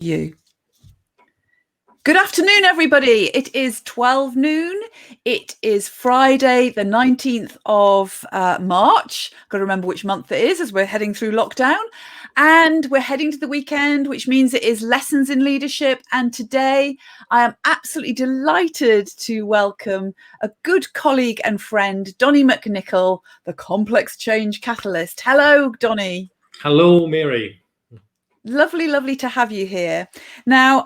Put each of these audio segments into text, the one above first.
You. Good afternoon, everybody. It is 12 noon. It is Friday, the 19th of March. Got to remember which month it is as we're heading through lockdown. And we're heading to the weekend, which means it is Lessons in Leadership. And today I am absolutely delighted to welcome a good colleague and friend, Donnie MacNicol, the Complex Change Catalyst. Hello, Donnie. Hello, Mary. Lovely to have you here. Now,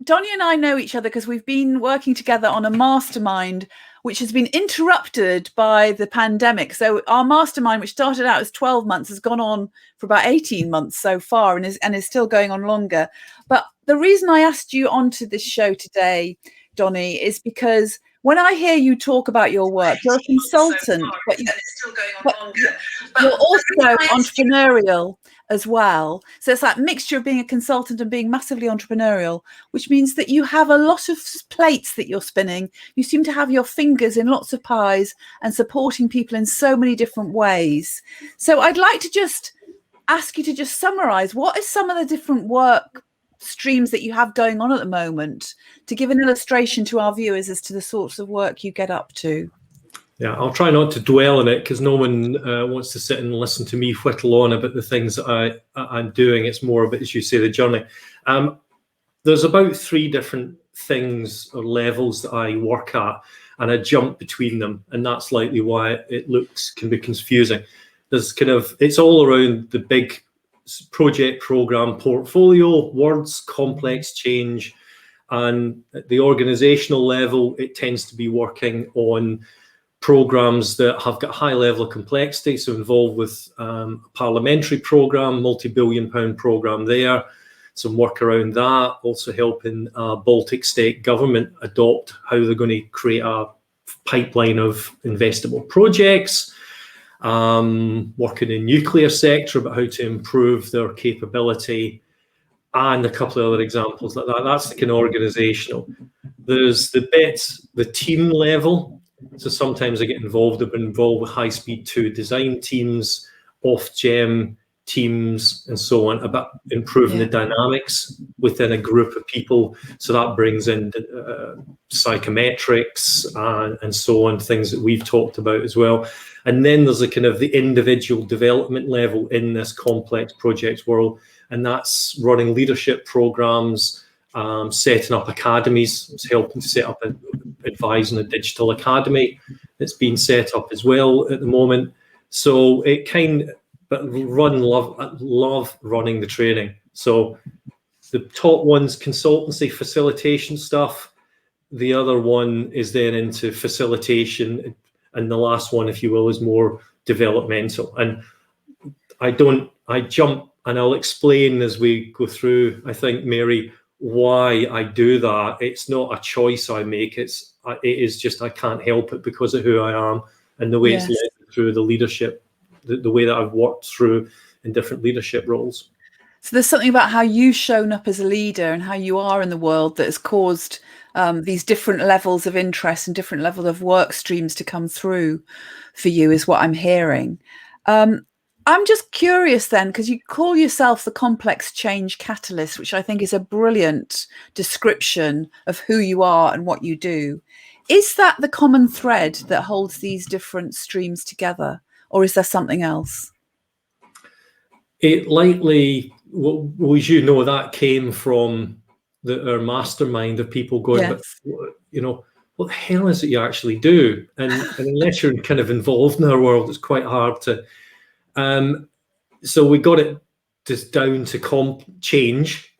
Donnie and I know each other because we've been working together on a mastermind which has been interrupted by the pandemic. So our mastermind, which started out as 12 months, has gone on for about 18 months so far and is still going on longer. But the reason I asked you onto this show today, Donnie, is because when I hear you talk about your work, you're a consultant, but you're also entrepreneurial as well. So it's that mixture of being a consultant and being massively entrepreneurial, which means that you have a lot of plates that you're spinning. You seem to have your fingers in lots of pies and supporting people in so many different ways. So I'd like to just ask you to just summarize what is some of the different work streams that you have going on at the moment, to give an illustration to our viewers as to the sorts of work you get up to. Yeah, I'll try not to dwell on it because no one wants to sit and listen to me whittle on about the things that I'm doing. It's more of, as you say, the journey. There's about 3 different things or levels that I work at, and I jump between them, and that's likely why it can be confusing. There's it's all around the big project, program, portfolio, words, complex change, and at the organizational level, it tends to be working on programs that have got a high level of complexity, so involved with a parliamentary program, multi-billion-pound program there, some work around that, also helping Baltic state government adopt how they're going to create a pipeline of investable projects, working in nuclear sector about how to improve their capability, and a couple of other examples like that. That's the kind of organizational. There's the team level. So sometimes I get involved with high-speed 2 design teams, off-gem teams, and so on, about improving the dynamics within a group of people. So that brings in psychometrics and so on, things that we've talked about as well. And then there's the individual development level in this complex projects world, and that's running leadership programs, setting up academies. It's helping to set up and advising a digital academy that's been set up as well at the moment. So love running the training. So the top one's consultancy facilitation stuff. The other one is then into facilitation, and the last one, if you will, is more developmental. And I jump, and I'll explain as we go through, I think, Mary, why I do that. It's not a choice I make. It is just I can't help it because of who I am and the way it's led through the leadership, the way that I've worked through in different leadership roles. So there's something about how you've shown up as a leader and how you are in the world that has caused these different levels of interest and different levels of work streams to come through for you, is what I'm hearing. I'm just curious then, because you call yourself the Complex Change Catalyst, which I think is a brilliant description of who you are and what you do. Is that the common thread that holds these different streams together, or is there something else? It likely, well, as you know, that came from our mastermind of people going, but what the hell is it you actually do? And unless you're involved in our world, it's quite hard to. So we got it just down to change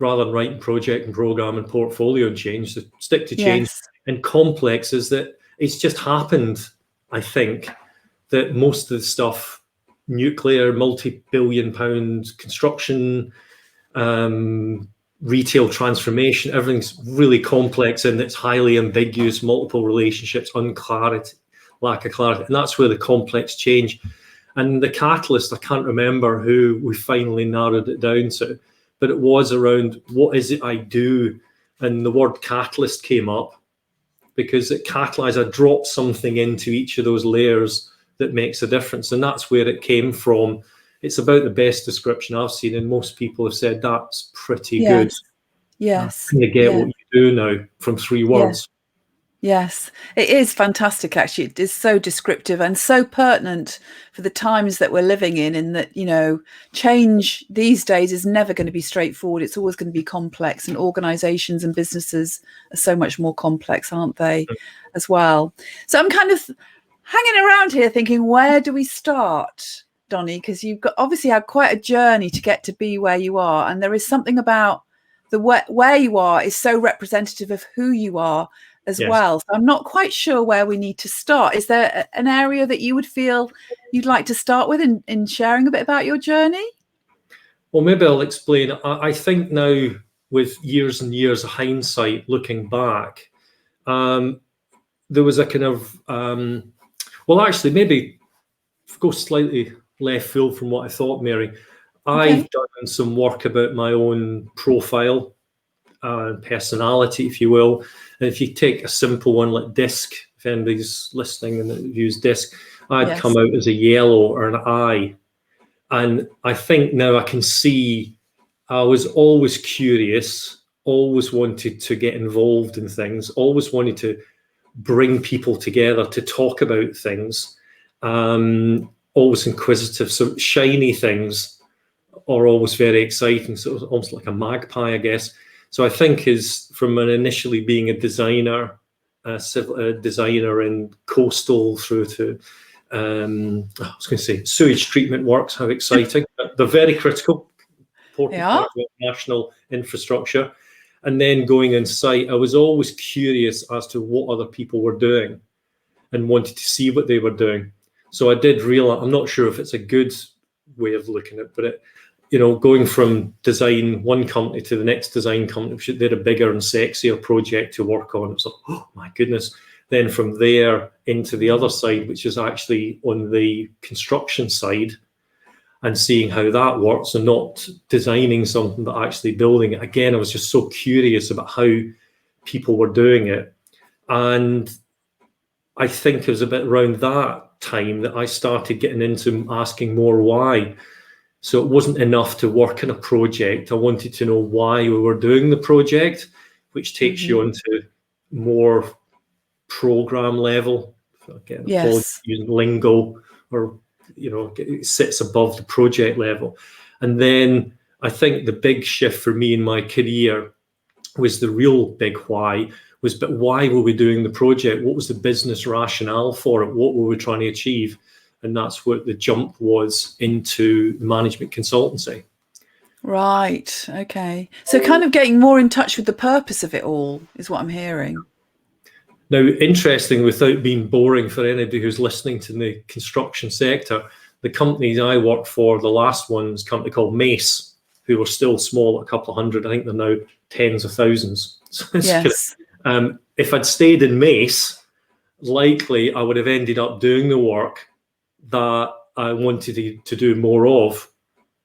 rather than writing project and program and portfolio and change. So stick to change. And complex is that it's just happened, I think, that most of the stuff, nuclear, multi-billion-pound construction, retail transformation, everything's really complex and it's highly ambiguous, multiple relationships, unclarity, lack of clarity. And that's where the complex change. And the catalyst, I can't remember who we finally narrowed it down to, but it was around what is it I do? And the word catalyst came up because it catalyzed, I dropped something into each of those layers that makes a difference. And that's where it came from. it's about the best description I've seen, and most people have said that's pretty good. Yes. Yes. You get Yeah. what you do now from 3 words. Yes, it is fantastic, actually. It is so descriptive and so pertinent for the times that we're living in that, you know, change these days is never going to be straightforward. It's always going to be complex, and organizations and businesses are so much more complex, aren't they, as well? So I'm kind of hanging around here thinking, where do we start, Donnie? Because you've got obviously had quite a journey to get to be where you are. And there is something about the where you are is so representative of who you are as well. So I'm not quite sure where we need to start. Is there an area that you would feel you'd like to start with in sharing a bit about your journey? Well, maybe I'll explain. I think now, with years and years of hindsight, looking back, there was a kind of, well, actually, maybe go slightly left field from what I thought, Mary. I've done some work about my own profile, personality, if you will. And if you take a simple one like DISC, if anybody's listening and views DISC, I'd come out as a yellow or an I. And I think now I can see I was always curious, always wanted to get involved in things, always wanted to bring people together to talk about things, always inquisitive. So shiny things are always very exciting. So it was almost like a magpie, I guess. So I think is from an initially being a designer, civil designer in coastal through to, I was going to say sewage treatment works, how exciting. They're very critical, important part of national infrastructure. And then going in site, I was always curious as to what other people were doing and wanted to see what they were doing. So I did realize, I'm not sure if it's a good way of looking at it, but you know, going from design one company to the next design company, which they're a bigger and sexier project to work on. It's like, oh my goodness. Then from there into the other side, which is actually on the construction side, and seeing how that works and not designing something but actually building it. Again, I was just so curious about how people were doing it. And I think it was a bit around that time that I started getting into asking more why. So it wasn't enough to work on a project. I wanted to know why we were doing the project, which takes you onto more program level. Again, using lingo, or you know, it sits above the project level. And then I think the big shift for me in my career was the real big why. But why were we doing the project? What was the business rationale for it? What were we trying to achieve? And that's what the jump was into the management consultancy. Right. Okay. So kind of getting more in touch with the purpose of it all is what I'm hearing. Now, interesting, without being boring for anybody who's listening to the construction sector, the companies I worked for, the last one was a company called Mace, who were still small, a couple of hundred. I think they're now tens of thousands. So if I'd stayed in Mace, likely I would have ended up doing the work that I wanted to do more of,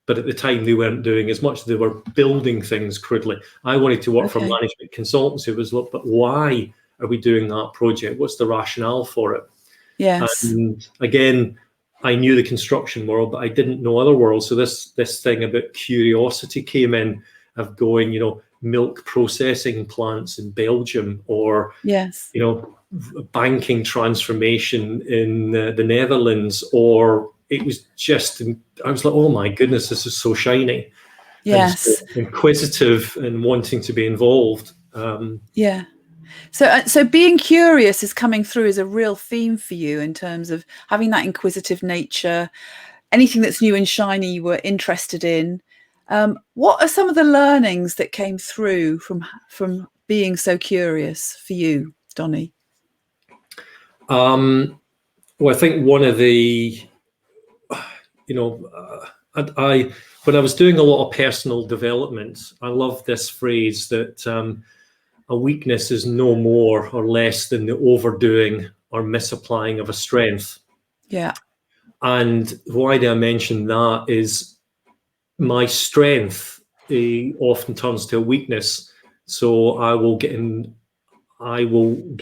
but at the time they weren't doing as much. They were building things crudely. I wanted to work for management consultancy. It was, look, but why are we doing that project? What's the rationale for it? Yes. And again, I knew the construction world, but I didn't know other worlds. So this thing about curiosity came in, of going, you know, milk processing plants in Belgium, or you know, banking transformation in the Netherlands, or it was just, I was like, oh my goodness, this is so shiny. Yes. And so inquisitive and wanting to be involved. So being curious is coming through as a real theme for you in terms of having that inquisitive nature. Anything that's new and shiny you were interested in. What are some of the learnings that came through from being so curious for you, Donnie? Well, I think one of the, you know, when I was doing a lot of personal development, I love this phrase that a weakness is no more or less than the overdoing or misapplying of a strength. Yeah. And why do I mention that is my strength often turns to a weakness. So I will get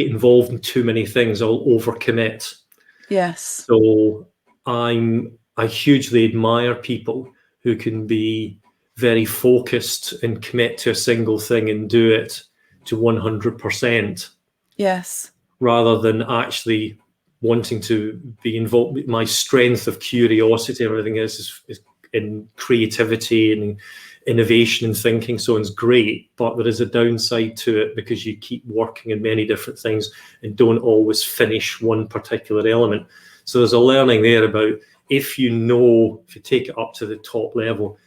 involved in too many things. I'll overcommit. Yes. So I'm I hugely admire people who can be very focused and commit to a single thing and do it to 100%. Yes. Rather than actually wanting to be involved. My strength of curiosity, everything is in creativity and innovation and thinking. So it's great, but there is a downside to it because you keep working in many different things and don't always finish one particular element. So there's a learning there about if you take it up to the top level,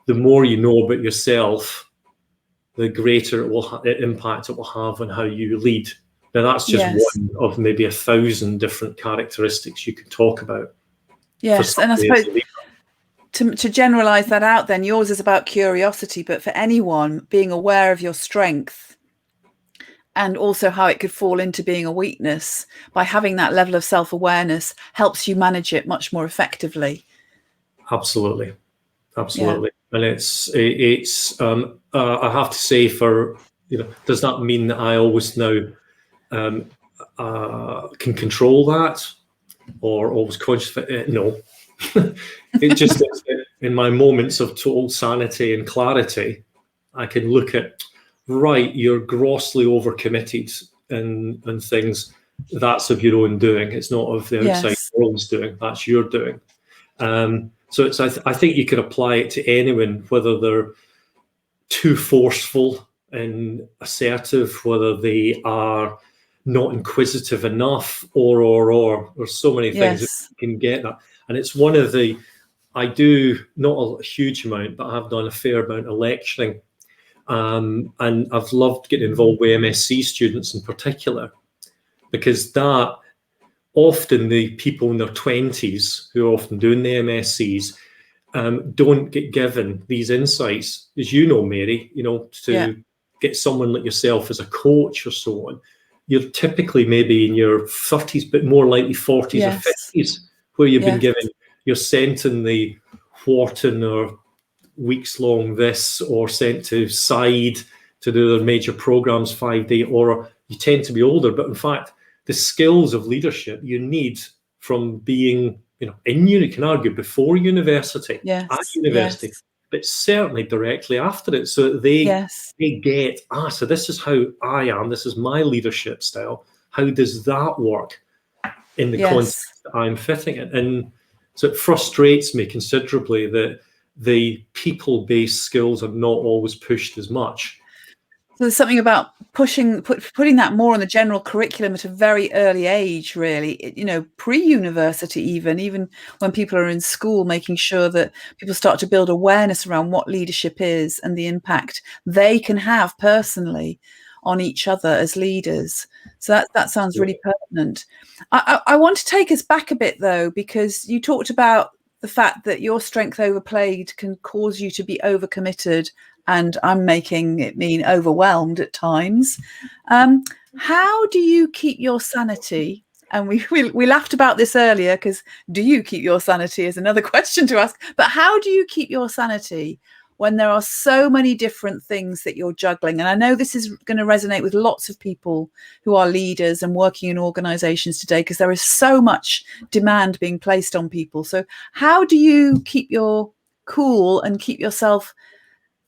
the more you know about yourself, the greater impact it will have on how you lead. Now, that's just one of maybe 1,000 different characteristics you could talk about. Yes, and I suppose to generalize that out, then yours is about curiosity, but for anyone, being aware of your strength and also how it could fall into being a weakness, by having that level of self-awareness helps you manage it much more effectively. Absolutely. Yeah. And it's I have to say, does that mean that I always now can control that or always conscious of it? No. It just is that in my moments of total sanity and clarity, I can look at, right, you're grossly overcommitted and things. That's of your own doing. It's not of the outside world's doing. That's your doing. So I think you could apply it to anyone, whether they're too forceful and assertive, whether they are not inquisitive enough, or there's so many things that you can get that. And it's one of the, I do not a huge amount, but I have done a fair amount of lecturing. And I've loved getting involved with MSc students in particular, because that often the people in their 20s who are often doing the MSCs don't get given these insights, as you know, Mary, to get someone like yourself as a coach or so on. You're typically maybe in your 30s, but more likely 40s or 50s, where you've been given, you're sent in the Wharton or weeks long this, or sent to side to do their major programs 5-day, or you tend to be older. But in fact, the skills of leadership you need from being, you can argue before university, at university, but certainly directly after it, so that they get, so this is how I am, this is my leadership style. How does that work in the context that I'm fitting it? And so it frustrates me considerably that the people-based skills are not always pushed as much. So there's something about putting that more on the general curriculum at a very early age, really, pre-university, even when people are in school, making sure that people start to build awareness around what leadership is and the impact they can have personally on each other as leaders. So that sounds really pertinent. I want to take us back a bit, though, because you talked about the fact that your strength overplayed can cause you to be overcommitted, and I'm making it mean overwhelmed at times. How do you keep your sanity? And we laughed about this earlier, because do you keep your sanity is another question to ask. But how do you keep your sanity when there are so many different things that you're juggling? And I know this is going to resonate with lots of people who are leaders and working in organizations today, because there is so much demand being placed on people. So how do you keep your cool and keep yourself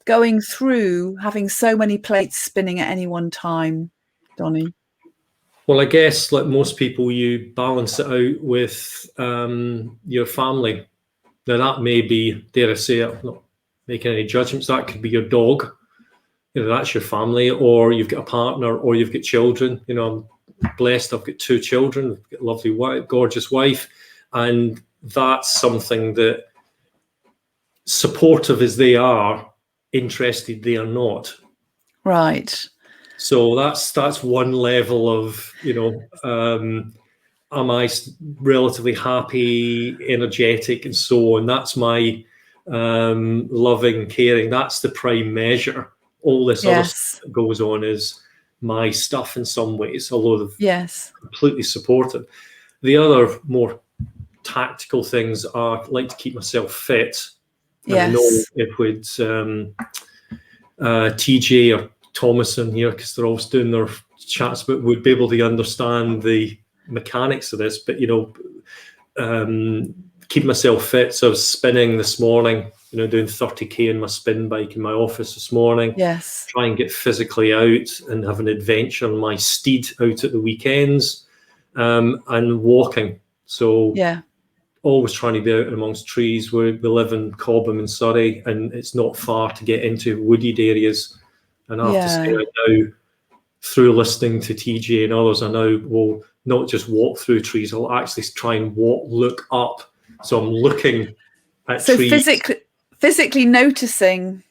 going through having so many plates spinning at any one time, Donnie? Well, I guess like most people, you balance it out with your family. Now that may be, dare I say, I'm not making any judgments, that could be your dog, that's your family, or you've got a partner, or you've got children. I'm blessed, I've got 2 children, I've got a lovely wife, gorgeous wife, and that's something that, supportive as they are, interested they are not. Right. So that's one level of, am I relatively happy, energetic, and so on. That's my loving, caring. That's the prime measure. All this other stuff that goes on is my stuff in some ways, although they're completely supportive. The other more tactical things are, I like to keep myself fit. And I know it would TJ or Thomason here, because they're always doing their chats, but would be able to understand the mechanics of this. But keep myself fit. So I was spinning this morning, doing 30k in my spin bike in my office this morning. Yes. Try and get physically out and have an adventure on my steed out at the weekends, and walking. So yeah, always trying to be out amongst trees. We live in Cobham in Surrey, and it's not far to get into wooded areas. And I have to say, I now, through listening to TJ and others, I now will not just walk through trees, I'll actually try and look up. So I'm looking at trees. So physically noticing,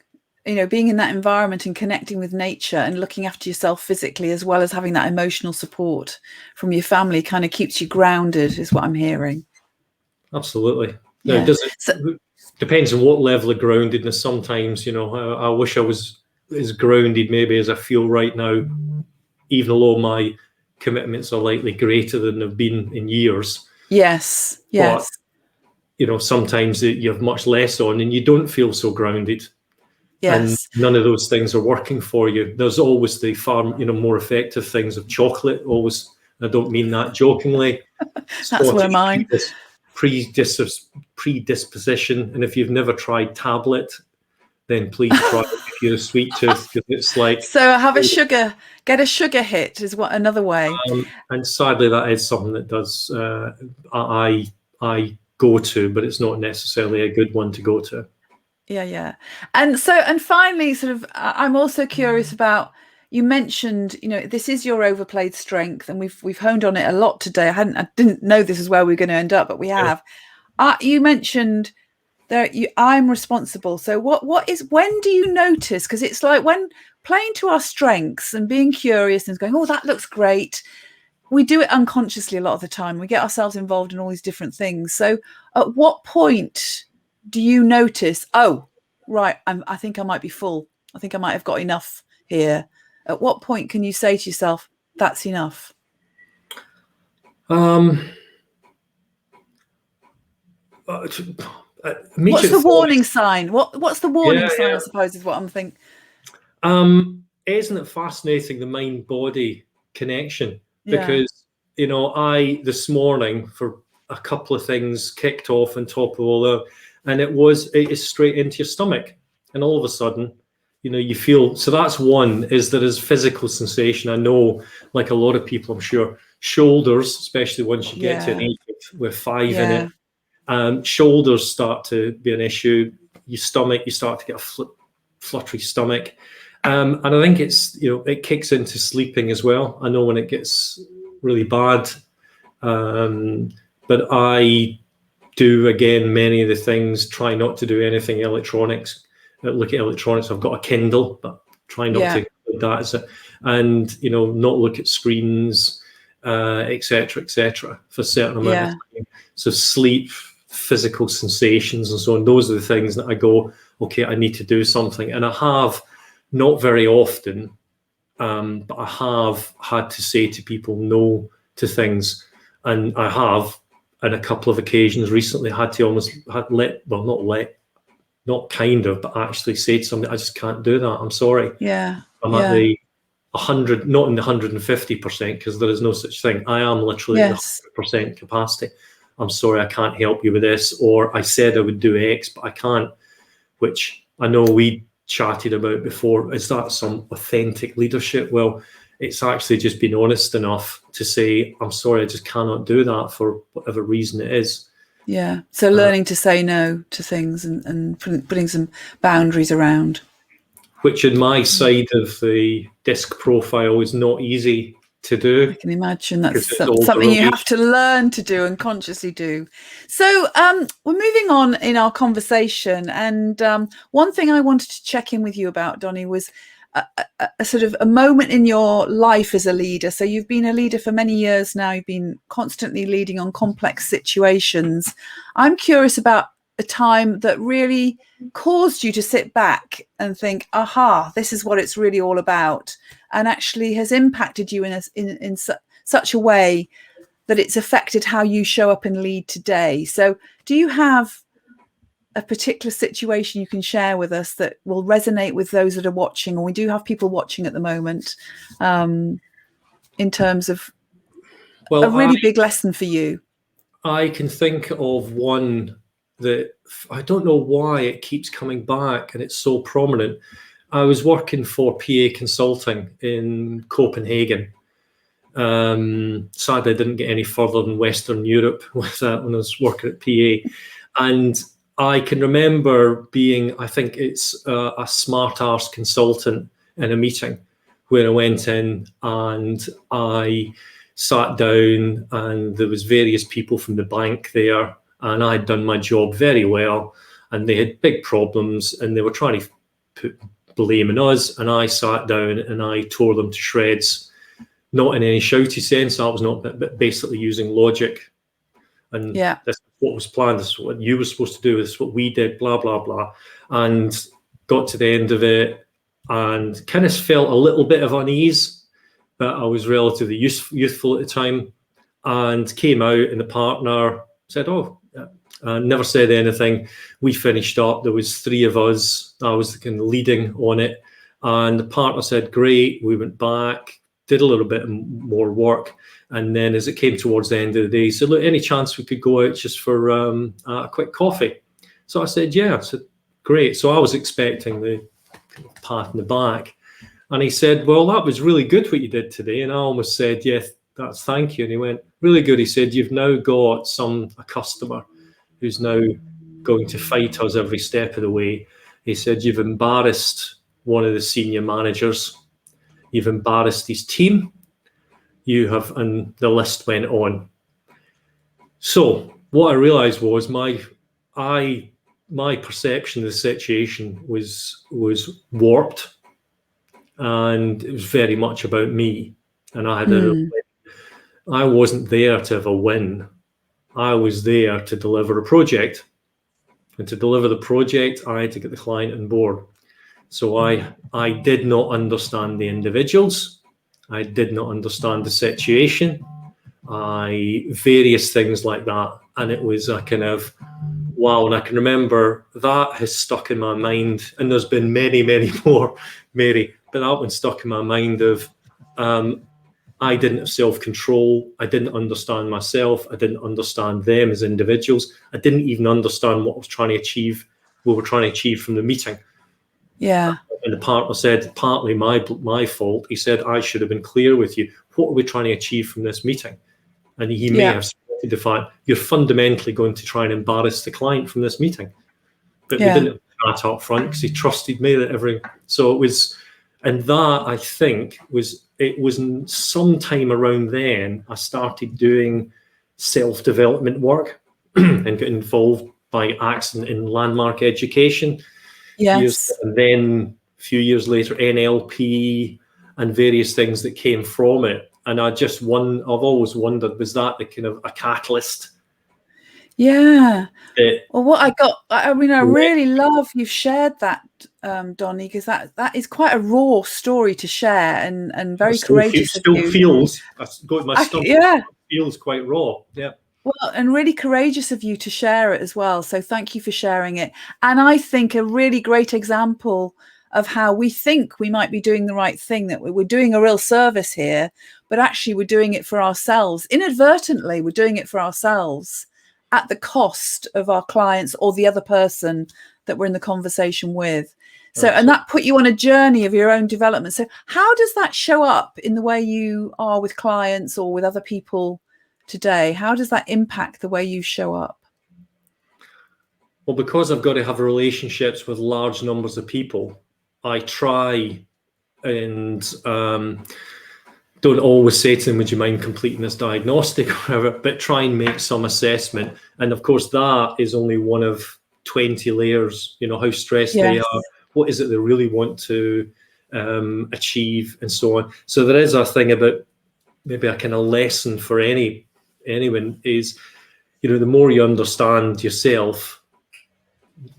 being in that environment and connecting with nature and looking after yourself physically, as well as having that emotional support from your family, kind of keeps you grounded, is what I'm hearing. Absolutely. Yeah. Now, depends on what level of groundedness. Sometimes, I wish I was as grounded maybe as I feel right now, even though my commitments are likely greater than they've been in years. Yes. But, sometimes you have much less on and you don't feel so grounded. Yes. And none of those things are working for you. There's always the far, more effective things of chocolate. Always, I don't mean that jokingly. That's where mine. Predisposition, and if you've never tried tablet, then please try it if you're a sweet tooth, because it's like, so get a sugar hit is what another way. And sadly, that is something that does I go to, but it's not necessarily a good one to go to. Yeah. And finally, sort of, I'm also curious about, you mentioned, this is your overplayed strength, and we've honed on it a lot today. I didn't know this is where we're going to end up, but we have. You mentioned that I'm responsible. So when do you notice? Because it's like, when playing to our strengths and being curious and going, oh, that looks great, we do it unconsciously a lot of the time. We get ourselves involved in all these different things. So at what point do you notice, oh, right, I think I might be full. I think I might have got enough here. At what point can you say to yourself, that's enough? What's the warning sign? What's the warning sign, I suppose, is what I'm thinking. Isn't it fascinating, the mind-body connection? Because, I, this morning, for a couple of things, kicked off on top of all that, and it is straight into your stomach. And all of a sudden, you feel, so that's one, is there is physical sensation. I know, like a lot of people, I'm sure, shoulders, especially once you get to an age with 5 in it, shoulders start to be an issue. Your stomach, you start to get a fluttery stomach. And I think it's, it kicks into sleeping as well. I know when it gets really bad, but I do, again, many of the things, try not to do anything electronics. Look at electronics. I've got a Kindle, but try not to do that. And, not look at screens, et cetera, for a certain amount of time. So sleep, physical sensations and so on, those are the things that I go, okay, I need to do something. And I have, not very often, but I have had to say to people no to things. And I have, on a couple of occasions recently, had to not kind of, but actually say to somebody, I just can't do that. I'm sorry. I'm at the 100, not in the 150%, because there is no such thing. I am literally at the 100% capacity. I'm sorry, I can't help you with this. Or I said I would do X, but I can't, which I know we chatted about before. Is that some authentic leadership? Well, it's actually just being honest enough to say, I'm sorry, I just cannot do that for whatever reason it is. Yeah. So learning to say no to things and putting some boundaries around. Which in my side of the disc profile is not easy to do. I can imagine that's something you have to learn to do and consciously do. So we're moving on in our conversation. And one thing I wanted to check in with you about, Donnie, was a sort of a moment in your life as a leader. So you've been a leader for many years now. You've been constantly leading on complex situations. I'm curious about a time that really caused you to sit back and think, aha, this is what it's really all about, and actually has impacted you in such a way that it's affected how you show up and lead today. So do you have a particular situation you can share with us that will resonate with those that are watching, or we do have people watching at the moment, in terms of a really big lesson for you? I can think of one that I don't know why it keeps coming back and it's so prominent. I was working for PA Consulting in Copenhagen. Sadly, I didn't get any further than Western Europe with that when I was working at PA. And I can remember being, I think it's a smart arse consultant in a meeting where I went in and I sat down and there was various people from the bank there and I'd done my job very well and they had big problems and they were trying to put blame on us, and I sat down and I tore them to shreds, not in any shouty sense. I was not, but basically using logic. And Yeah. this is what was planned. This is what you were supposed to do. This is what we did. Blah blah blah. And got to the end of it, and kind of felt a little bit of unease. But I was relatively youthful at the time, and came out, and the partner said, "Oh." Never said anything. We finished up. There was 3 of us. I was kind of leading on it, and the partner said, "Great." We went back, did a little bit more work, and then as it came towards the end of the day, he said, "Look, any chance we could go out just for a quick coffee?" So I said, "Yeah." I said, "Great." So I was expecting the pat in the back, and he said, "Well, that was really good what you did today." And I almost said, "Yeah, that's thank you." And he went, "Really good." He said, "You've now got a customer who's now going to fight us every step of the way." He said, "You've embarrassed one of the senior managers. You've embarrassed his team. You have," and the list went on. So what I realized was my perception of the situation was warped, and it was very much about me. And I wasn't there to have a win. I was there to deliver a project. And to deliver the project, I had to get the client on board. So I did not understand the individuals. I did not understand the situation. Various things like that. And it was a kind of, wow. And I can remember that has stuck in my mind. And there's been many, many more, Mary, but that one stuck in my mind of, I didn't have self-control. I didn't understand myself. I didn't understand them as individuals. I didn't even understand what I was trying to achieve. We were trying to achieve from the meeting. Yeah. And the partner said, partly my fault. He said, "I should have been clear with you. What are we trying to achieve from this meeting?" And he may have spotted the fact, "You're fundamentally going to try and embarrass the client from this meeting." But we didn't have that up front because he trusted me that everything. So it was, and that I think it was sometime around then I started doing self-development work and got involved by accident in landmark education. Yes. And then a few years later, NLP and various things that came from it. And I've always wondered, was that the kind of a catalyst? Yeah. Well, I really love you've shared that, Donnie, because that is quite a raw story to share and very courageous of you. Feels quite raw. Yeah. Well, and really courageous of you to share it as well. So thank you for sharing it. And I think a really great example of how we think we might be doing the right thing, that we're doing a real service here, but actually we're doing it for ourselves. Inadvertently, we're doing it for ourselves at the cost of our clients or the other person that we're in the conversation with. So, and that put you on a journey of your own development. So how does that show up in the way you are with clients or with other people today? How does that impact the way you show up? Well, because I've got to have relationships with large numbers of people, I try and don't always say to them, "Would you mind completing this diagnostic?" or whatever, but try and make some assessment. And of course, that is only one of 20 layers. You know, how stressed they are, what is it they really want to achieve, and so on. So there is a thing about, maybe a kind of lesson for anyone is, you know, the more you understand yourself,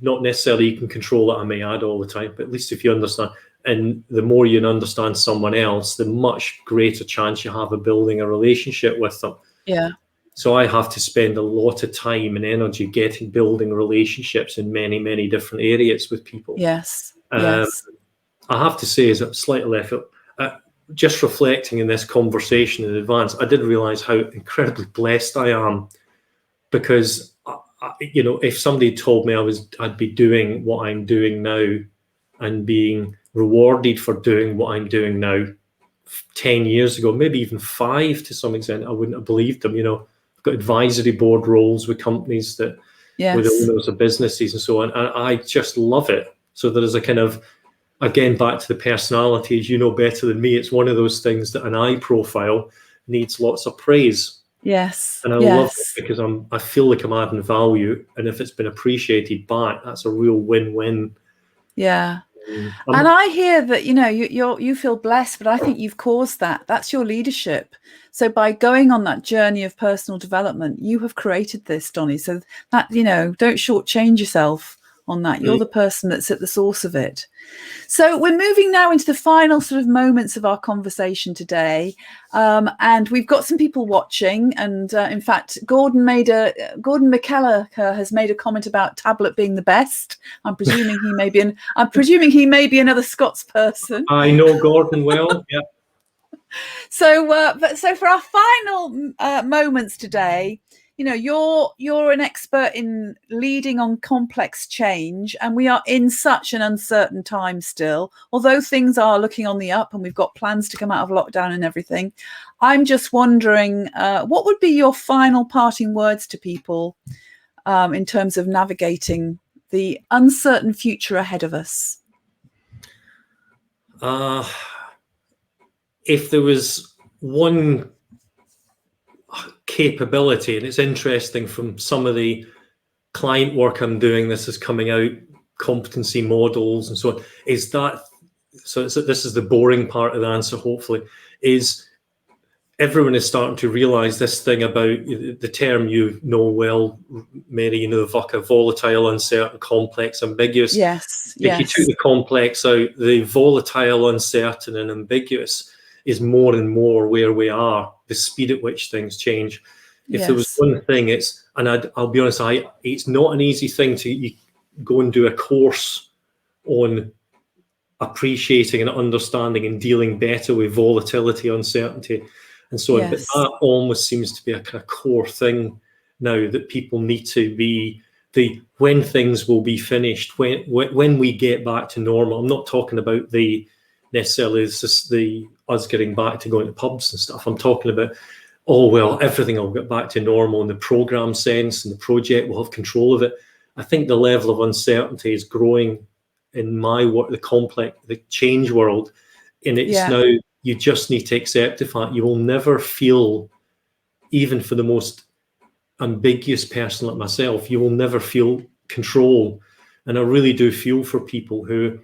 not necessarily you can control it, I may add, all the time, but at least if you understand, and the more you understand someone else, the much greater chance you have of building a relationship with them. Yeah. So I have to spend a lot of time and energy building relationships in many, many different areas with people. Yes. I have to say, as a slight left, just reflecting in this conversation in advance, I didn't realize how incredibly blessed I am because you know, if somebody told me I'd be doing what I'm doing now and being rewarded for doing what I'm doing now 10 years ago, maybe even 5 to some extent, I wouldn't have believed them. You know, I've got advisory board roles with companies that with Yes. owners of businesses and so on, and I just love it. So there is a kind of, again, back to the personality, as you know better than me, it's one of those things that an I profile needs lots of praise. Yes. And I love it because I feel like I'm adding value, and if it's been appreciated back, that's a real win-win. Yeah. And I hear that, you know, you feel blessed, but I think you've caused that. That's your leadership. So by going on that journey of personal development, you have created this, Donnie. So that, you know, don't shortchange yourself on that. You're the person that's at the source of it. So we're moving now into the final sort of moments of our conversation today. And we've got some people watching. And in fact, Gordon McKellar has made a comment about tablet being the best. I'm presuming he may be another Scots person. I know Gordon well. Yeah. So for our final moments today, you know, you're an expert in leading on complex change, and we are in such an uncertain time still. Although things are looking on the up, and we've got plans to come out of lockdown and everything, I'm just wondering, what would be your final parting words to people in terms of navigating the uncertain future ahead of us? If there was one capability, and it's interesting from some of the client work I'm doing, this is coming out, competency models and so on, is that, so this is the boring part of the answer, hopefully, is everyone is starting to realize this thing about the term you know well, Mary, you know, the VUCA, volatile, uncertain, complex, ambiguous. Yes. If you took the complex out, the volatile, uncertain and ambiguous is more and more where we are, the speed at which things change. If there was one thing, I'll be honest, it's not an easy thing to go and do a course on appreciating and understanding and dealing better with volatility, uncertainty, and so on. But that almost seems to be a kind of core thing now, that people need to be when things will be finished, when we get back to normal. I'm not talking about necessarily us getting back to going to pubs and stuff. I'm talking about, oh, well, everything will get back to normal in the program sense, and the project will have control of it. I think the level of uncertainty is growing in my work, the change world. And it's now, you just need to accept the fact you will never feel, even for the most ambiguous person like myself, you will never feel control. And I really do feel for people who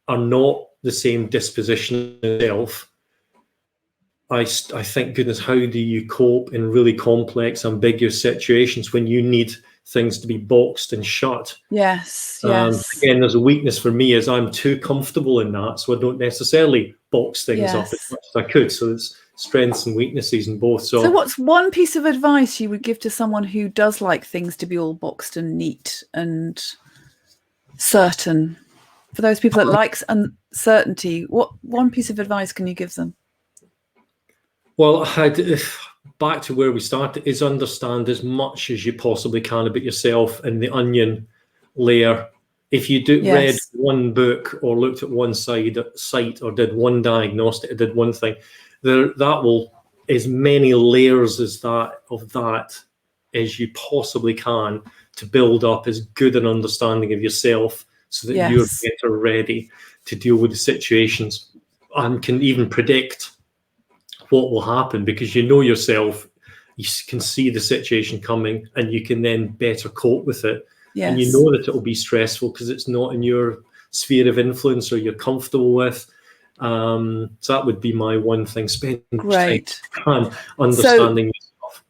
are not the same disposition as self. I think, goodness, how do you cope in really complex, ambiguous situations when you need things to be boxed and shut? Yes. Again, there's a weakness for me, as I'm too comfortable in that, so I don't necessarily box things up as much as I could. So there's strengths and weaknesses in both. So what's one piece of advice you would give to someone who does like things to be all boxed and neat and certain? For those people that likes uncertainty, what one piece of advice can you give them? Well, back to where we started, is understand as much as you possibly can about yourself and the onion layer. If you read one book or looked at one site or did one diagnostic or did one thing, that will, as many layers as that as you possibly can to build up as good an understanding of yourself, so that you're better ready to deal with the situations and can even predict what will happen, because you know yourself, you can see the situation coming, and you can then better cope with it. And you know that it will be stressful because it's not in your sphere of influence or you're comfortable with. So that would be my one thing. Spend time understanding yourself.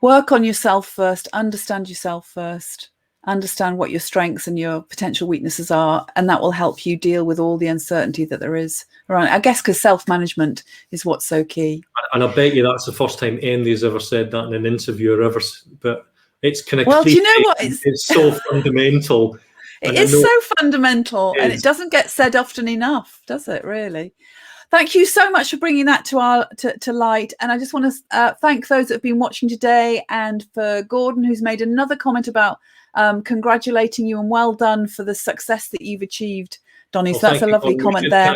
Work on yourself first, understand yourself first, understand what your strengths and your potential weaknesses are, and that will help you deal with all the uncertainty that there is around. I guess because self-management is what's so key. And I bet you that's the first time Andy's ever said that in an interview or ever, but it's kind of do you know what? It's so fundamental. It is so fundamental, and it doesn't get said often enough, does it, really? Thank you so much for bringing that to light. And I just want to thank those that have been watching today, and for Gordon, who's made another comment about congratulating you and well done for the success that you've achieved, Donnie. Well, so that's a lovely comment there.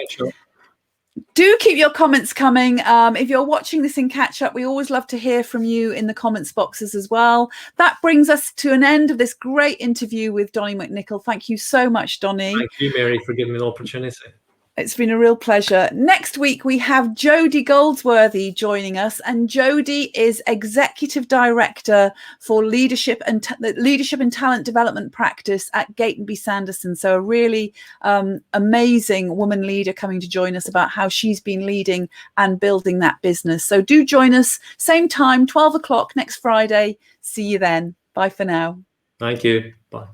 Do keep your comments coming. If you're watching this in catch up, we always love to hear from you in the comments boxes as well. That brings us to an end of this great interview with Donnie MacNicol. Thank you so much, Donnie. Thank you, Mary, for giving me the opportunity. It's been a real pleasure. Next week, we have Jodie Goldsworthy joining us, and Jodie is Executive Director for Leadership and Talent Development Practice at Gatenby Sanderson. So a really amazing woman leader coming to join us about how she's been leading and building that business. So do join us, same time, 12 o'clock next Friday. See you then. Bye for now. Thank you. Bye.